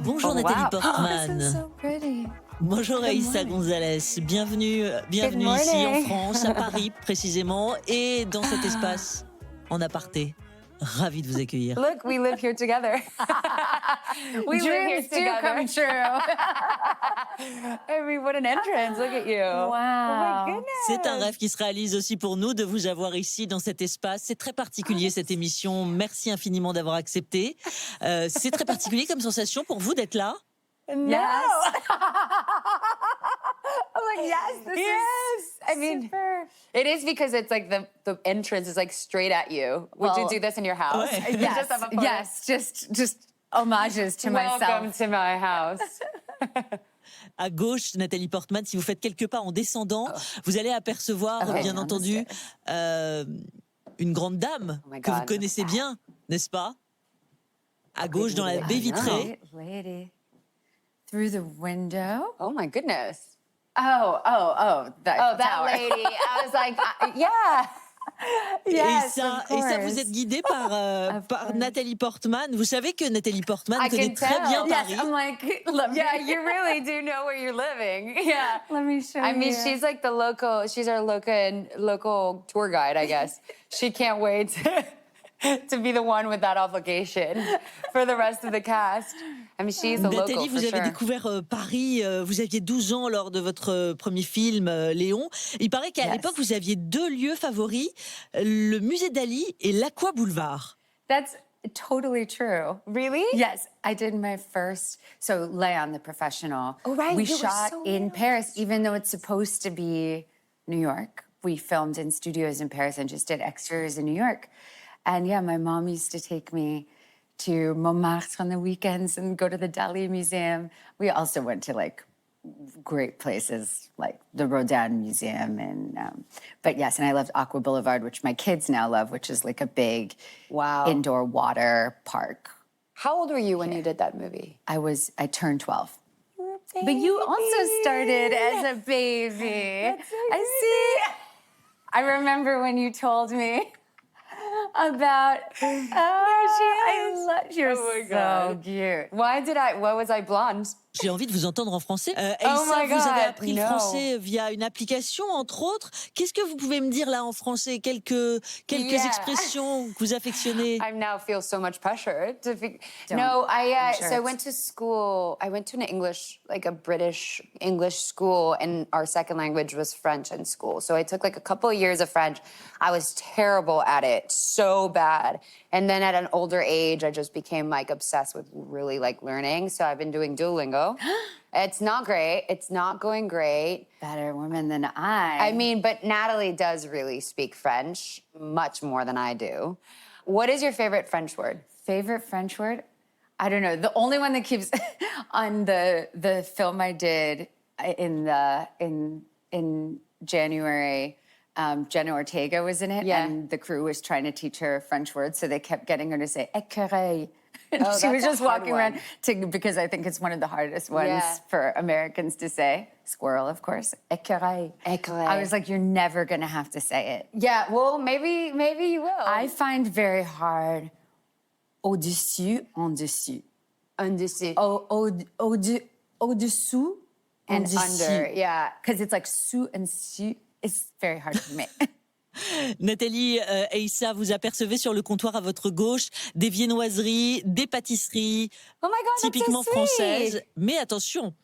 Bonjour Natalie Portman. Bonjour Eiza González. Bienvenue ici en France, à Paris précisément, et dans cet espace en aparté. Ravi de vous accueillir. Look, we live here together. We live here together. Come true. I mean, what an entrance. Look at you. Wow. Oh my goodness. C'est un rêve qui se réalise aussi pour nous de vous avoir ici dans cet espace. C'est très particulier cette émission. Merci infiniment d'avoir accepté. C'est très particulier comme sensation pour vous d'être là. No. Yes. I'm like, yes, this is I mean, super. It is because it's like the entrance is like straight at you. Would you do this in your house? Ouais. Yes, just homages to myself. Welcome to my house. À gauche, Natalie Portman, si vous faites quelques pas en descendant, vous allez apercevoir, bien entendu, une grande dame que vous connaissez bien, n'est-ce pas? À gauche, dans la baie vitrée. Lady. Through the window. Oh my goodness. That lady. I was like, yeah. Yes, et ça, vous êtes guidé par Natalie Portman. Vous savez que Natalie Portman connaît très bien Paris. I'm like, yeah, you really do know where you're living. Yeah. Let me show you. I mean, she's like she's our local tour guide, I guess. She can't wait to be the one with that obligation for the rest of the cast. I mean, she's a local, Nathalie, vous avez découvert Paris, vous aviez 12 ans lors de votre premier film, Léon. Il paraît qu'à l'époque, vous aviez deux lieux favoris, le musée d'Ali et l'Aqua Boulevard. That's totally true. Really? Yes, I did my first, so Léon, the professional. Oh, right. We shot in Paris, even though it's supposed to be New York. We filmed in studios in Paris and just did extras in New York. And yeah, my mom used to take me to Montmartre on the weekends and go to the Dali Museum. We also went to like great places like the Rodin Museum but yes, and I loved Aqua Boulevard, which my kids now love, which is like a big indoor water park. How old were you when you did that movie? I turned 12. But you also started as a baby. That's so I see. I remember when you told me about you're so cute. Why was I blonde? J'ai envie de vous entendre en français. Eiza, vous avez appris le français via une application, entre autres. Qu'est-ce que vous pouvez me dire là en français? Quelques expressions que vous affectionnez? I now feel so much pressure to so I went to school. I went to an a British English school, and our second language was French in school. So I took like a couple of years of French. I was terrible at it, so bad. And then at an older age, I just became like obsessed with really like learning. So I've been doing Duolingo. It's not great. It's not going great. Better woman than I. I mean, but Natalie does really speak French much more than I do. What is your favorite French word? Favorite French word? I don't know. The only one that keeps on the film I did in January. Jenna Ortega was in it, and the crew was trying to teach her French words, so they kept getting her to say écureuil. She was just walking around because I think it's one of the hardest ones for Americans to say. Squirrel, of course. Écureuil. Écureuil. I was like, you're never going to have to say it. Yeah, well, maybe you will. I find very hard au-dessus, en dessous. En dessous. Au-dessous and under, yeah. Because it's like sous and su. It's very hard for me. Nathalie, Eiza, vous apercevez sur le comptoir à votre gauche des viennoiseries, des pâtisseries typiquement françaises. Mais attention,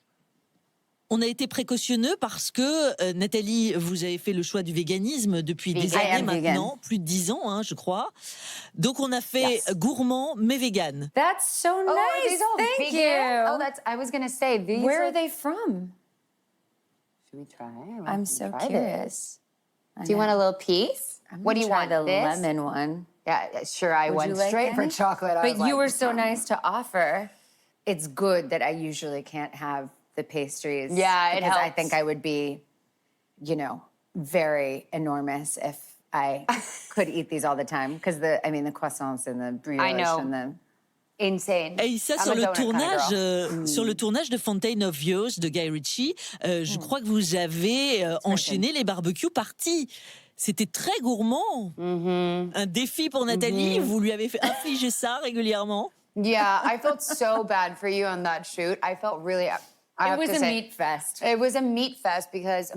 on a été précautionneux parce que, Nathalie, vous avez fait le choix du véganisme depuis des années maintenant, plus de 10 ans, hein, je crois. Donc on a fait gourmand mais vegan. That's so nice. Thank you. Oh, I was going to say, these Where are they from? Should we try? I'm so curious. Do you want a little piece? What do you want? The lemon one. Yeah, sure. I went straight for chocolate. But you were so nice to offer. It's good that I usually can't have the pastries. Yeah, it helps. Because I think I would be, very enormous if I could eat these all the time. Because the croissants and the brioche and the... Insane. Et ça, sur le tournage de Fountain of Youth de Guy Ritchie, je crois que vous avez enchaîné les barbecues parties. C'était très gourmand. Un défi pour Nathalie. Vous lui avez fait infliger ça régulièrement? Yeah, I felt so bad for you on that shoot. I felt really... It was a meat fest. It was a meat fest because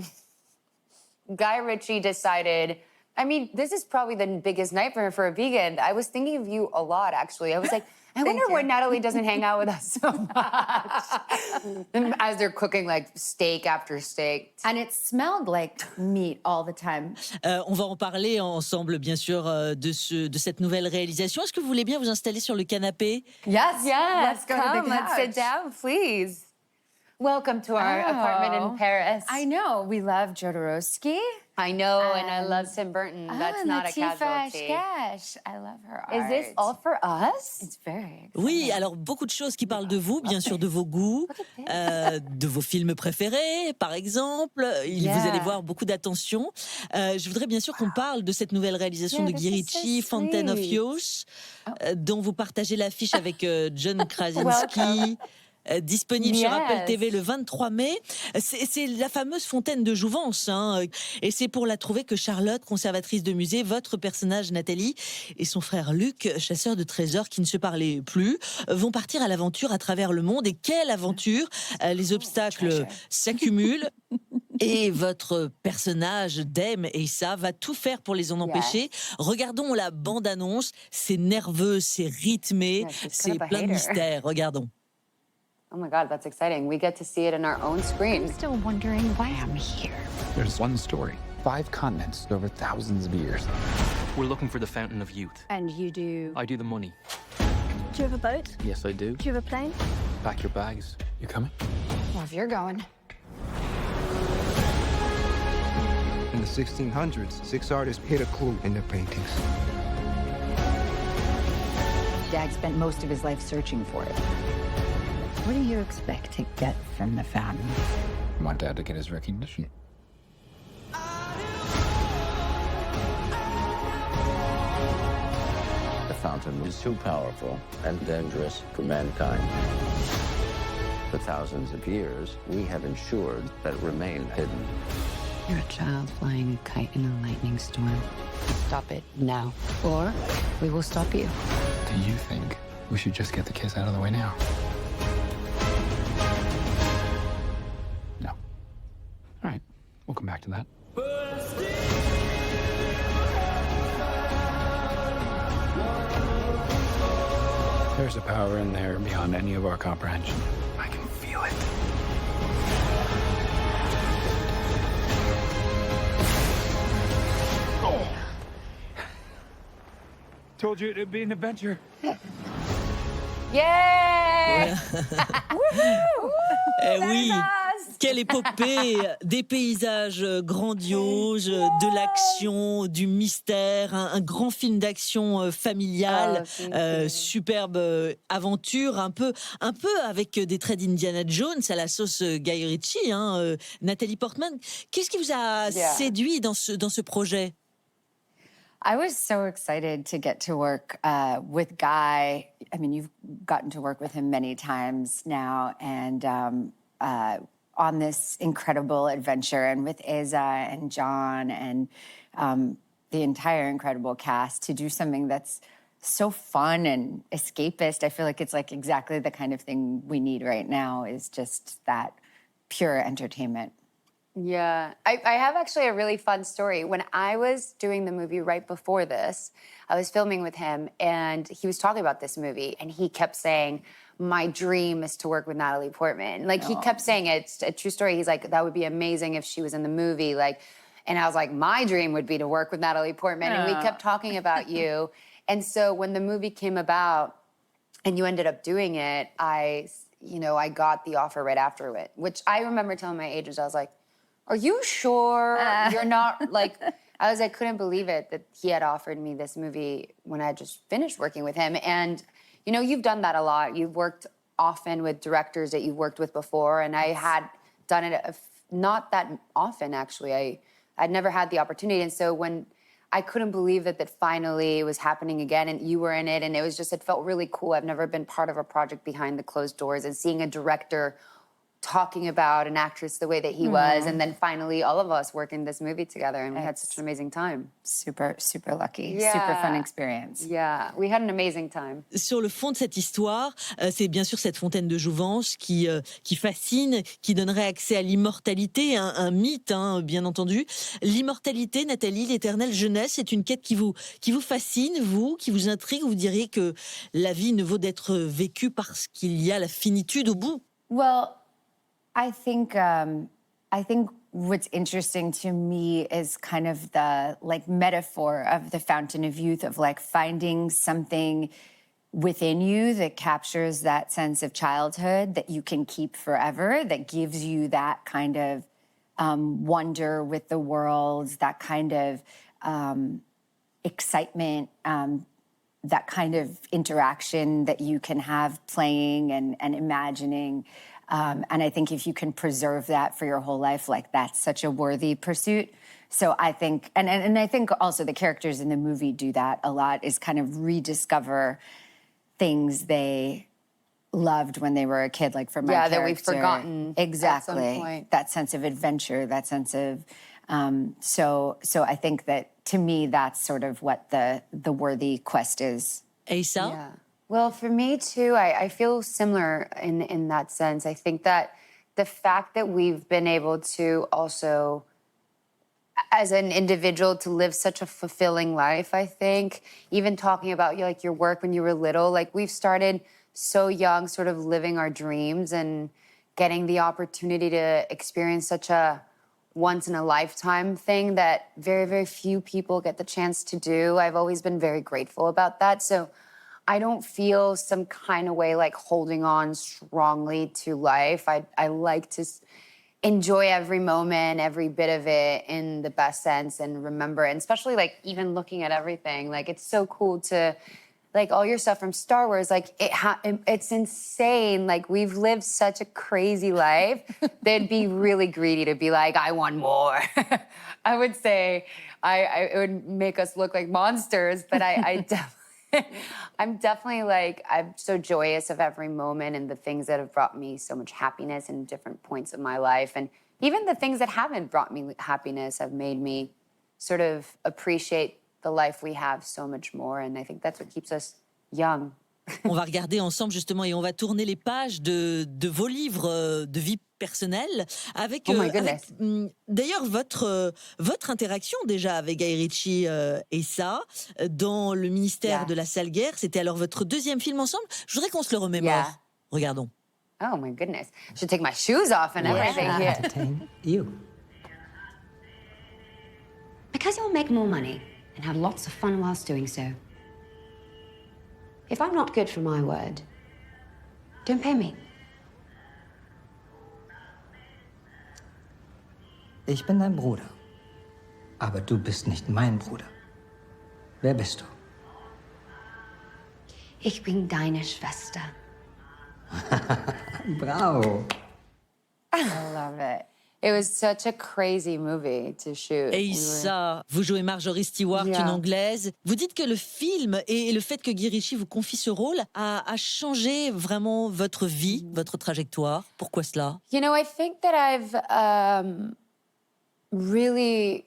Guy Ritchie decided... I mean, this is probably the biggest nightmare for a vegan. I was thinking of you a lot, actually. I was like, I wonder why Natalie doesn't hang out with us so much. As they're cooking like steak after steak. And it smelled like meat all the time. On va en parler ensemble, bien sûr, de cette nouvelle réalisation. Est-ce que vous voulez bien vous installer sur le canapé? Yes, Let's go to the couch. Let's sit down, please. Welcome to our apartment in Paris. I know. We love Jodorowsky. I know, and I love Tim Burton. That's not a casualty. Gosh, I love her art. Is this all for us? It's very exciting. Oui, alors beaucoup de choses qui parlent de vous, bien sûr, de vos goûts, de vos films préférés, par exemple. Vous allez voir beaucoup d'attention. Je voudrais bien sûr qu'on parle de cette nouvelle réalisation de Guy Ritchie, Fountain of Youth, dont vous partagez l'affiche avec John Krasinski. Disponible sur Apple TV le 23 mai. C'est la fameuse fontaine de jouvence. Et c'est pour la trouver que Charlotte, conservatrice de musée, votre personnage Nathalie, et son frère Luc, chasseur de trésors qui ne se parlaient plus, vont partir à l'aventure à travers le monde. Et quelle aventure! Les obstacles s'accumulent. Et votre personnage, Dame, Eiza, va tout faire pour les en empêcher. Regardons la bande-annonce. C'est nerveux, c'est rythmé, c'est plein de mystères. Regardons. Oh my God, that's exciting. We get to see it in our own screen. I'm still wondering why I'm here. There's one story, 5 continents over thousands of years. We're looking for the Fountain of Youth. And you do? I do the money. Do you have a boat? Yes, I do. Do you have a plane? Pack your bags. You coming? Well, if you're going. In the 1600s, 6 artists hid a clue in their paintings. Dad spent most of his life searching for it. What do you expect to get from the fountain? I want Dad to get his recognition. The fountain is too powerful and dangerous for mankind. For thousands of years, we have ensured that it remained hidden. You're a child flying a kite in a lightning storm. Stop it now, or we will stop you. Do you think we should just get the kiss out of the way now? No. All right, we'll come back to that. There's a power in there beyond any of our comprehension. I can feel it. Oh! Told you it'd be an adventure. Yay! Oui, quelle épopée! Des paysages grandioses, de l'action, du mystère, un grand film d'action familial, superbe aventure, un peu avec des traits d'Indiana Jones à la sauce Guy Ritchie. Natalie Portman, qu'est-ce qui vous a séduit dans ce projet? I was so excited to get to work with Guy. I mean, you've gotten to work with him many times now, and on this incredible adventure, and with Eiza and John and the entire incredible cast, to do something that's so fun and escapist. I feel like it's like exactly the kind of thing we need right now, is just that pure entertainment. Yeah, I have actually a really fun story. When I was doing the movie right before this, I was filming with him, and he was talking about this movie, and he kept saying, my dream is to work with Natalie Portman. Like, he kept saying it. It's a true story. He's like, that would be amazing if she was in the movie. Like, and I was like, my dream would be to work with Natalie Portman. And we kept talking about you. And so when the movie came about and you ended up doing it, I got the offer right after it, which I remember telling my agents, I was like, are you sure you're not, like, I couldn't believe it that he had offered me this movie when I just finished working with him. And, you know, you've done that a lot. You've worked often with directors that you've worked with before, and I had done it not that often, actually. I'd never had the opportunity, and so when I couldn't believe that finally it was happening again, and you were in it, and it felt really cool. I've never been part of a project behind the closed doors, and seeing a director talking about an actress the way that he was, and then finally all of us working this movie together, and we had such an amazing time. Super, super lucky. Yeah. Super fun experience. Yeah, we had an amazing time. Sur le fond de cette histoire, c'est bien sûr cette fontaine de jouvence qui fascine, qui donnerait accès à l'immortalité, un mythe, bien entendu. L'immortalité, Nathalie, l'éternelle jeunesse, c'est une quête qui vous fascine, vous, qui vous intrigue. Vous diriez que la vie ne vaut d'être vécue parce qu'il y a la finitude au bout. Well, I think what's interesting to me is kind of the like metaphor of the fountain of youth, of like finding something within you that captures that sense of childhood that you can keep forever, that gives you that kind of wonder with the world, that kind of excitement, that kind of interaction that you can have playing and imagining. And I think if you can preserve that for your whole life, like that's such a worthy pursuit. So I think, and I think also the characters in the movie do that a lot, is kind of rediscover things they loved when they were a kid, like for my character. That we've forgotten. Exactly. At some point. That sense of adventure, that sense of, so I think that to me, that's sort of what the worthy quest is. Eiza? Yeah. Well, for me too, I feel similar in that sense. I think that the fact that we've been able to also, as an individual, to live such a fulfilling life, I think, even talking about like your work when you were little, like we've started so young, sort of living our dreams and getting the opportunity to experience such a once in a lifetime thing that very, very few people get the chance to do. I've always been very grateful about that. So I don't feel some kind of way like holding on strongly to life. I like to enjoy every moment, every bit of it in the best sense, and remember it. And especially like even looking at everything, like it's so cool to like all your stuff from Star Wars, like it's insane. Like we've lived such a crazy life. They'd be really greedy to be like, I want more. I would say it would make us look like monsters, but I'm definitely like, I'm so joyous of every moment and the things that have brought me so much happiness in different points of my life. And even the things that haven't brought me happiness have made me sort of appreciate the life we have so much more. And I think that's what keeps us young. On va regarder ensemble justement et on va tourner les pages de vos livres de vie personnelle avec, d'ailleurs votre interaction déjà avec Guy Ritchie et ça dans le ministère de la sale guerre. C'était alors votre deuxième film ensemble. Je voudrais qu'on se le remémore. Regardons. Oh my goodness. I should take my shoes off and everything. Entertain you. Because you'll make more money and have lots of fun whilst doing so. If I'm not good for my word, don't pay me. Ich bin dein Bruder. Aber du bist nicht mein Bruder. Wer bist du? Ich bin deine Schwester. Bravo. I love it. It was such a crazy movie to shoot. Eiza, vous jouez Marjorie Stewart, une Anglaise. Vous dites que le film et le fait que Guy Ritchie vous confie ce rôle a changé vraiment votre vie, votre trajectoire. Pourquoi cela? You know, I think that I've really...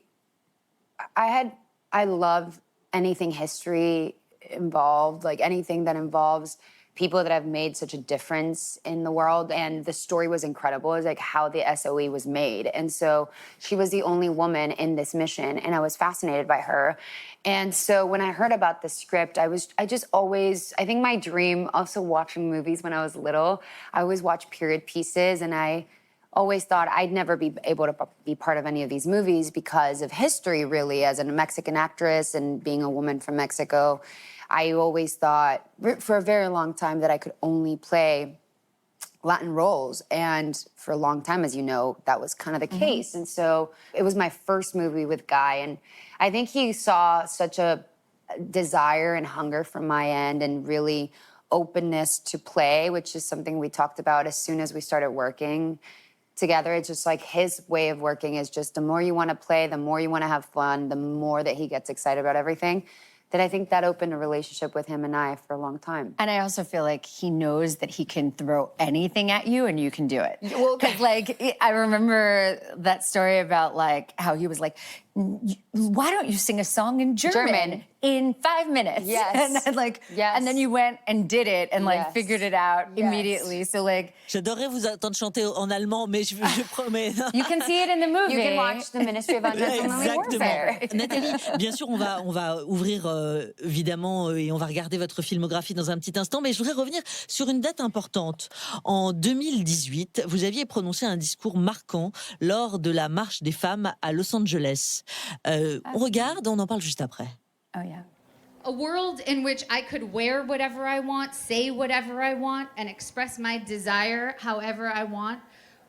I love anything history involved, like anything that involves people that have made such a difference in the world. And the story was incredible. It was like how the SOE was made. And so she was the only woman in this mission, and I was fascinated by her. And so when I heard about the script, I think my dream, also watching movies when I was little, I always watched period pieces, and I always thought I'd never be able to be part of any of these movies because of history, really, as a Mexican actress and being a woman from Mexico. I always thought for a very long time that I could only play Latin roles. And for a long time, as you know, that was kind of the case. And so it was my first movie with Guy. And I think he saw such a desire and hunger from my end and really openness to play, which is something we talked about as soon as we started working together. It's just like his way of working is just the more you want to play, the more you want to have fun, the more that he gets excited about everything. that I think that opened a relationship with him and I for a long time. And I also feel like he knows that he can throw anything at you and you can do it. Well, because like I remember that story about like how he was like, why don't you sing a song in German in 5 minutes? Yes. And then, like, and then you went and did it and like figured it out immediately. So like, j'adorerais vous entendre chanter en allemand, mais je promets. You can see it in the movie. You can watch The Ministry of Unmanly Warfare. Nathalie, bien sûr, on va ouvrir évidemment et on va regarder votre filmographie dans un petit instant, mais je voudrais revenir sur une date importante. En 2018, vous aviez prononcé un discours marquant lors de la Marche des femmes à Los Angeles. On regarde, on en parle juste après. Oh yeah. A world in which I could wear whatever I want, say whatever I want, and express my desire however I want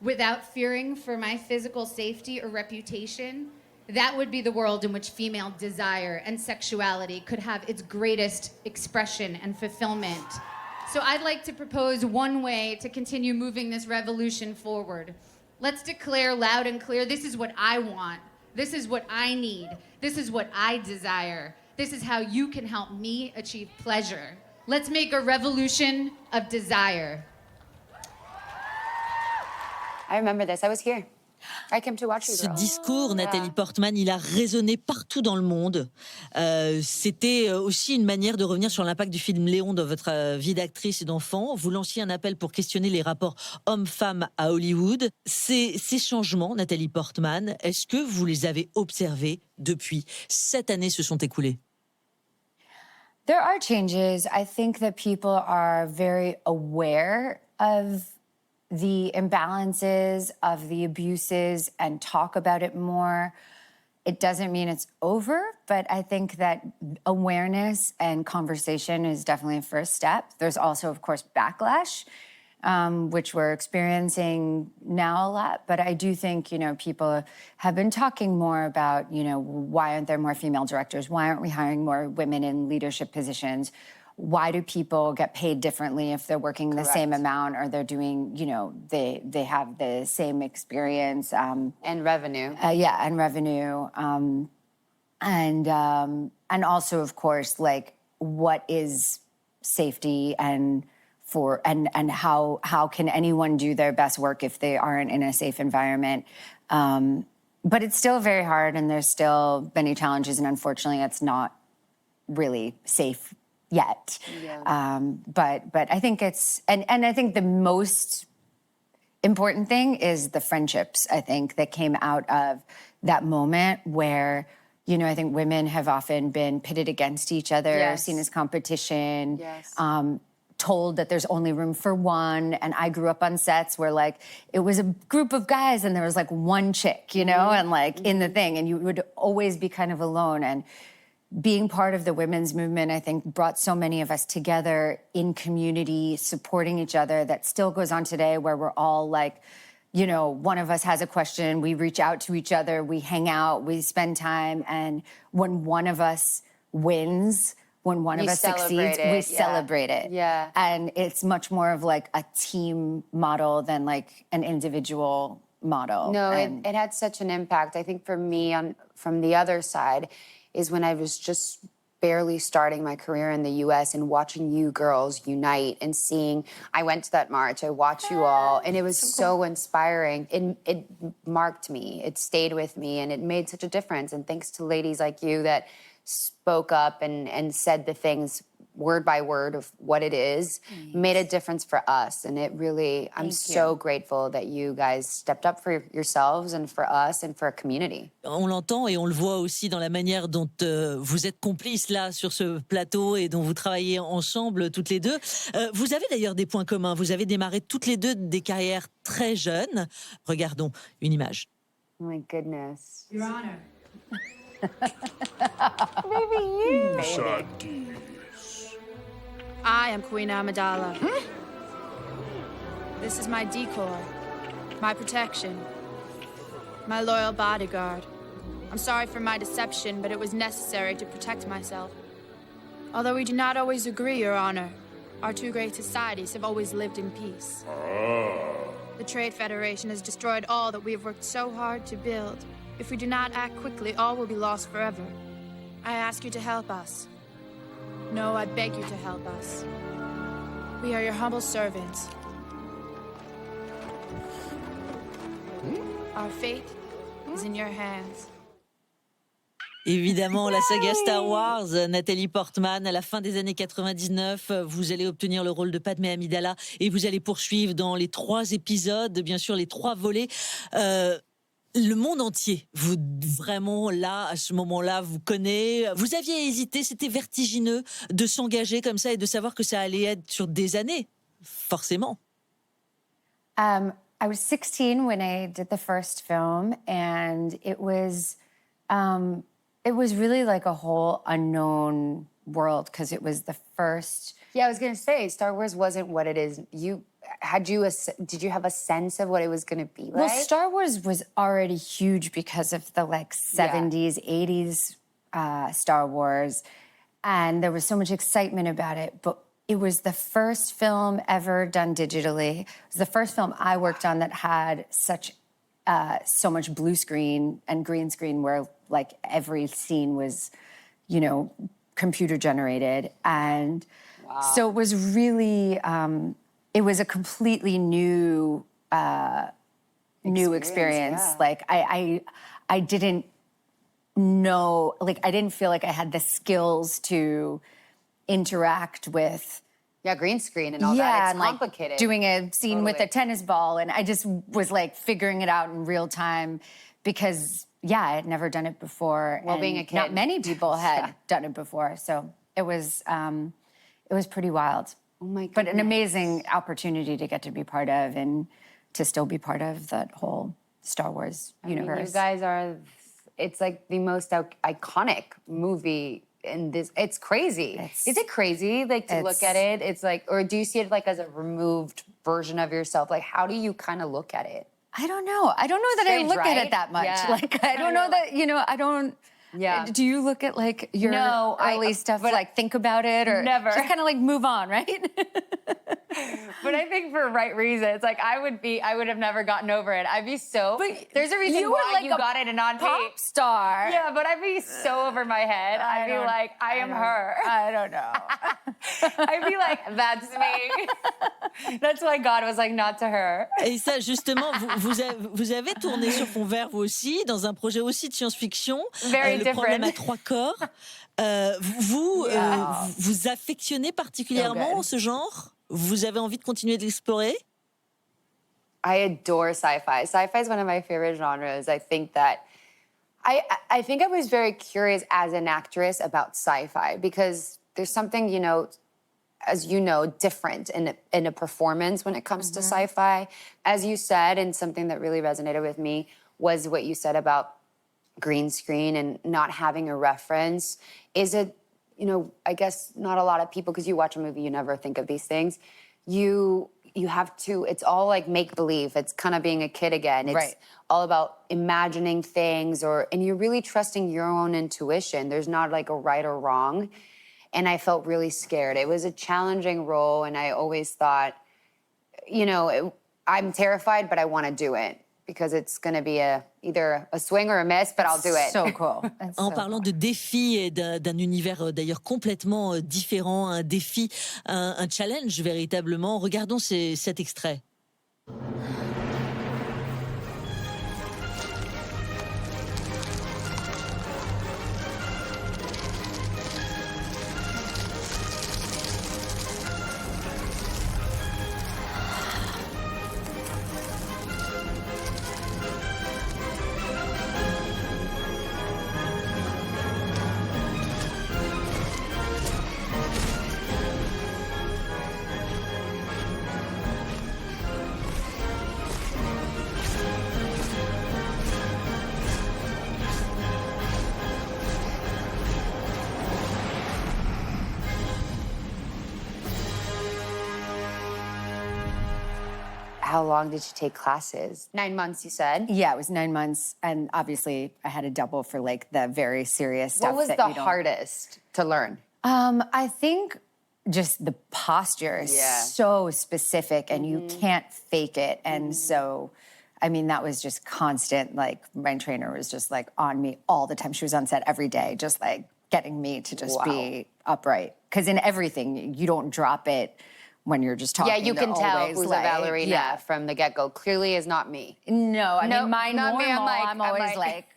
without fearing for my physical safety or reputation. That would be the world in which female desire and sexuality could have its greatest expression and fulfillment. So I'd like to propose one way to continue moving this revolution forward. Let's declare loud and clear, this is what I want. This is what I need. This is what I desire. This is how you can help me achieve pleasure. Let's make a revolution of desire. I remember this. I was here. I came to watch you. Ce discours, Natalie Portman, il a résonné partout dans le monde. C'était aussi une manière de revenir sur l'impact du film Léon dans votre vie d'actrice et d'enfant. Vous lanciez un appel pour questionner les rapports hommes-femmes à Hollywood. Ces changements, Natalie Portman, est-ce que vous les avez observés depuis 7 années se sont écoulées? There are changes. I think that people are very aware of the imbalances, of the abuses, and talk about it more. It doesn't mean it's over, but I think that awareness and conversation is definitely a first step. There's also, of course, backlash, which we're experiencing now a lot. But I do think, you know, people have been talking more about, you know, why aren't there more female directors? Why aren't we hiring more women in leadership positions? Why do people get paid differently if they're working the same amount or they're doing, you know, they have the same experience? And revenue. And revenue. And also, of course, like, what is safety and how can anyone do their best work if they aren't in a safe environment? But it's still very hard and there's still many challenges, and unfortunately it's not really safe yet. Yeah. But I think it's, and I think the most important thing is the friendships, I think, that came out of that moment where, you know, I think women have often been pitted against each other, seen as competition, told that there's only room for one. And I grew up on sets where, like, it was a group of guys and there was, like, one chick, you know, and, like, in the thing, and you would always be kind of alone. And being part of the women's movement, I think, brought so many of us together in community, supporting each other. That still goes on today, where we're all like, you know, one of us has a question, we reach out to each other, we hang out, we spend time, and when one of us wins, when one of us succeeds, we celebrate it. Yeah. And it's much more of like a team model than like an individual model. No, it had such an impact. I think for me, from the other side, is when I was just barely starting my career in the US and watching you girls unite and seeing, I went to that march, I watched you all, and it was so inspiring. It marked me, it stayed with me, and it made such a difference. And thanks to ladies like you that spoke up and said the things word by word of what it is, made a difference for us. And it really, I'm so grateful that you guys stepped up for yourselves and for us and for a community. On l'entend et on le voit aussi dans la manière dont vous êtes complices là sur ce plateau et dont vous travaillez ensemble toutes les deux. Vous avez d'ailleurs des points communs. Vous avez démarré toutes les deux des carrières très jeunes. Regardons une image. Oh my goodness. Your Honor. Maybe you. I am Queen Amidala. This is my decoy, my protection, my loyal bodyguard. I'm sorry for my deception, but it was necessary to protect myself. Although we do not always agree, Your Honor, our two great societies have always lived in peace. The Trade Federation has destroyed all that we have worked so hard to build. If we do not act quickly, all will be lost forever. I ask you to help us. No, I beg you to help us. We are your humble servants. Our fate is in your hands. Évidemment, la saga Star Wars, Natalie Portman, à la fin des années 99, vous allez obtenir le rôle de Padmé Amidala et vous allez poursuivre dans les 3 épisodes, bien sûr les 3 volets. Le monde entier, vous vraiment là, à ce moment-là, vous connaît. Vous aviez hésité, c'était vertigineux de s'engager comme ça et de savoir que ça allait être sur des années, forcément. I was 16 when I did the first film, and it was really like a whole unknown world because it was the first. Yeah, I was gonna say Star Wars wasn't what it is. Did you have a sense of what it was gonna be like? Well, Star Wars was already huge because of the 70s, 80s Star Wars, and there was so much excitement about it. But it was the first film ever done digitally. It was the first film I worked on that had so much blue screen and green screen where every scene was, computer generated. And so it was really, it was a completely new experience. Yeah. I didn't know, I didn't feel like I had the skills to interact with. Yeah, green screen and all that. It's complicated. Doing a scene with a tennis ball, and I just was figuring it out in real time because, I had never done it before. Well, and being a kid. not many people had done it before, so it was pretty wild. Oh my goodness. But an amazing opportunity to get to be part of and to still be part of that whole Star Wars universe. You guys are, it's like the most iconic movie in this. It's crazy. Is it crazy, to look at it? It's or do you see it as a removed version of yourself? How do you kind of look at it? I don't know. I don't know that Strange, I look at right? it that much. Yeah. I don't know that, I don't. Yeah. Do you look at your early stuff, think about it, or never. just kind of move on, right? But I think for right reasons. I would have never gotten over it. I'd be so. But there's a reason why you got it and on pop tape. Star. Yeah, but I'd be so over my head. I'd be I am her. I don't know. I'd be that's me. That's why God was not to her. Et ça, justement, vous avez tourné sur fond vert, vous aussi, dans un projet aussi de science-fiction. Very Le problème à different. 3 corps. Vous affectionnez particulièrement ce genre? Vous avez envie de continuer de l'explorer? I adore sci-fi. Sci-fi is one of my favorite genres. I think that I think I was very curious as an actress about sci-fi because there's something, as you know, different in a performance when it comes to sci-fi. As you said, and something that really resonated with me was what you said about green screen and not having a reference. Is it, I guess not a lot of people, because you watch a movie, you never think of these things. You have to, it's all make-believe. It's kind of being a kid again. It's all about imagining things and you're really trusting your own intuition. There's not a right or wrong. And I felt really scared. It was a challenging role and I always thought, I'm terrified, but I want to do it. Because it's going to be either a swing or a miss, but I'll do it. So cool. En parlant de défis et d'un univers d'ailleurs complètement différent, un défi, un challenge véritablement, regardons cet extrait. How long did you take classes? 9 months, you said? Yeah, it was 9 months. And obviously, I had a double for the very serious stuff. What was the hardest to learn? I think just the posture is so specific and you can't fake it. And so, that was just constant. My trainer was just on me all the time. She was on set every day, just getting me to just be upright. Because in everything, you don't drop it when you're just talking. Yeah, you can tell who's like, a ballerina from the get-go. Clearly is not me. No, I mean, mine not normal, me. I'm always like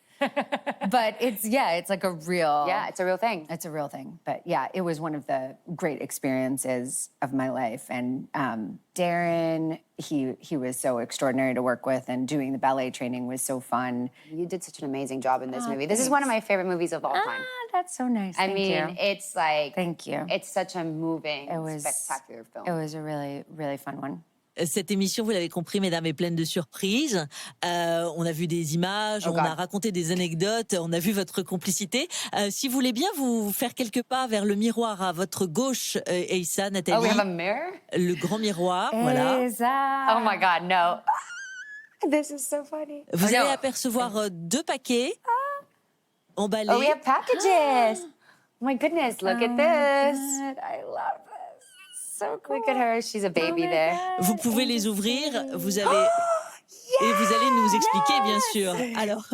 but it's like a real... Yeah, it's a real thing. It's a real thing. But yeah, it was one of the great experiences of my life. And Darren, he was so extraordinary to work with, and doing the ballet training was so fun. You did such an amazing job in this movie. This is one of my favorite movies of all time. That's so nice. I mean, it's like... Thank you. It's such a moving, spectacular film. It was a really, really fun one. Cette émission, vous l'avez compris, mesdames, est pleine de surprises. On a vu des images, on a raconté des anecdotes, on a vu votre complicité. Si vous voulez bien vous faire quelques pas vers le miroir à votre gauche, Eiza, Nathalie. Oh, we have a mirror? Le grand miroir, voilà. Oh my God, no. This is so funny. Vous allez apercevoir 2 paquets emballés. Oh, we have packages. Oh my goodness, look at this. I love this. So cool. Look at her, she's a baby there. Vous pouvez les ouvrir, vous avez... Et vous allez nous expliquer, bien sûr. Alors,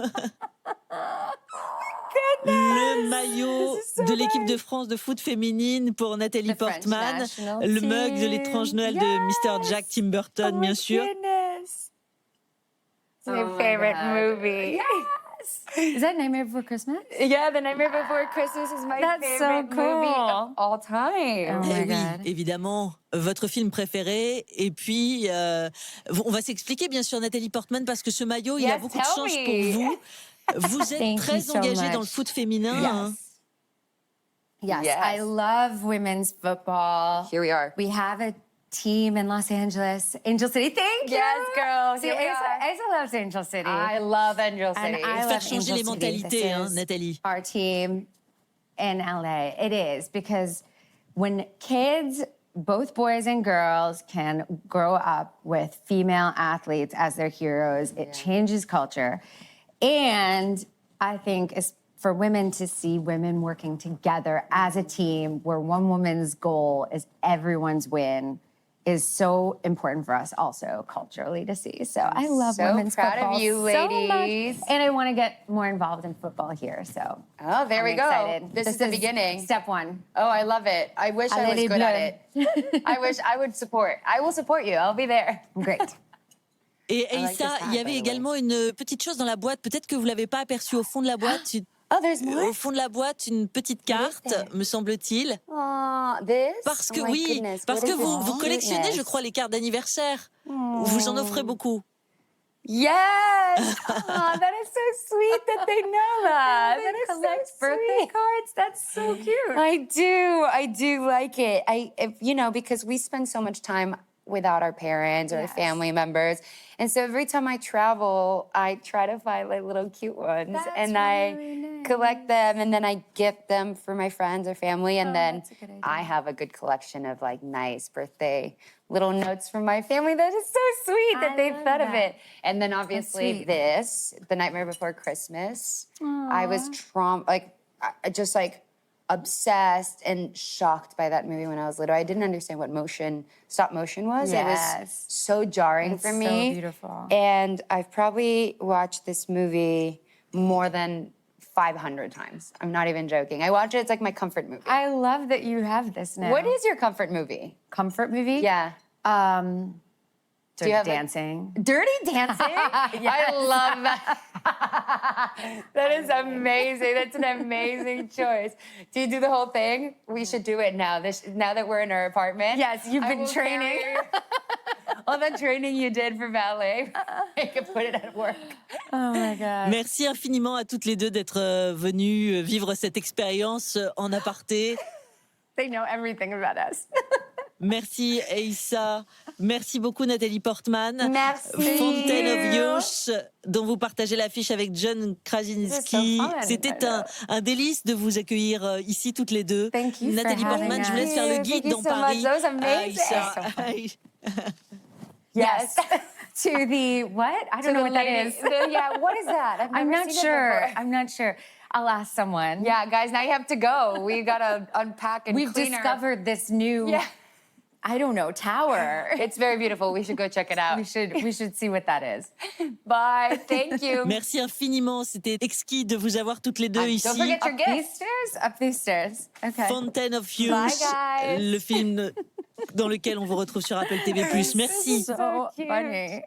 le maillot de l'équipe de France de foot féminine pour Natalie Portman, le mug de l'étrange Noël de Mr. Jack Tim Burton, bien sûr. It's my favorite movie. Is that Nightmare Before Christmas? Yeah, The Nightmare Before Christmas is my favorite movie of all time. Oh my oui, évidemment, votre film préféré. Et puis, on va s'expliquer, bien sûr, Natalie Portman, parce que ce maillot, il a beaucoup de sens pour vous. Vous êtes très engagée dans le foot féminin. Yes, I love women's football. Here we are. We have a team in Los Angeles, Angel City. Thank you. Yes, girl. See, Eiza loves Angel City. I love Angel City. And I Faire love changer Angel les mentalités, City. hein, Nathalie. Our team in LA. It is, because when kids, both boys and girls, can grow up with female athletes as their heroes, it changes culture. And I think it's for women to see women working together as a team, where one woman's goal is everyone's win, is so important for us also culturally to see. So I love women's football. So proud of you, ladies. So much. And I want to get more involved in football here, so. Oh, there we go. Excited. This is the beginning. Step 1. Oh, I love it. I wish I was good at it. I wish I would support. I will support you. I'll be there. Great. Et Eiza, il y avait également une petite chose dans la boîte. Peut-être que vous ne l'avez pas aperçue au fond de la boîte. Oh, there's more? Au fond de la boîte, une petite carte, me semble-t-il. Oh, this? Parce que oh my oui, goodness. parce What que is vous this collectionnez, cuteness? je crois, les cartes d'anniversaire. Vous en offrez beaucoup. Yes! Oh, that is so sweet that they know that. That is collect so birthday sweet. cards. That's so cute. I do like it. Because we spend so much time without our parents or our family members. And so every time I travel, I try to find like little cute ones. That's and really nice. Collect them, and then I gift them for my friends or family. And then that's a good idea. I have a good collection of like nice birthday little notes from my family. That is so sweet that they thought of it. And then obviously this, The Nightmare Before Christmas. I was just obsessed and shocked by that movie when I was little. I didn't understand what stop motion was. Yes. It was so jarring for me. So beautiful. And I've probably watched this movie more than 500 times. I'm not even joking. I watch it, it's like my comfort movie. I love that you have this now. What is your comfort movie? Comfort movie? Yeah. Dirty Dancing. Dirty Dancing? I love that. That is amazing. That's an amazing choice. Do you do the whole thing? We should do it now. Now that we're in our apartment. Yes, you've been training. All the training you did for ballet, I could put it at work. Oh my God. Merci infiniment à toutes les deux d'être venues vivre cette expérience en aparté. They know everything about us. Merci Eiza, merci beaucoup Natalie Portman. Merci. Fountain of Youth, dont vous partagez l'affiche avec John Krasinski. C'était un délice de vous accueillir ici toutes les deux. Thank you Nathalie for having Portman, je vous laisse us. faire le guide Thank you dans so Paris. much. That was amazing. Yes. To the what? I don't know what that is. Yeah, what is that? I'm not sure. I'm not sure. I'll ask someone. Yeah, guys, now you have to go. We gotta unpack and We've clean discovered this new I don't know, tower. It's very beautiful. We should go check it out. We should see what that is. Bye. Thank you. Merci infiniment. C'était exquis de vous avoir toutes les deux ici. Don't forget your gifts. Up these stairs. Okay. Fountain of Youth, Bye, guys. le film dans lequel on vous retrouve sur Apple TV+. Merci. So funny.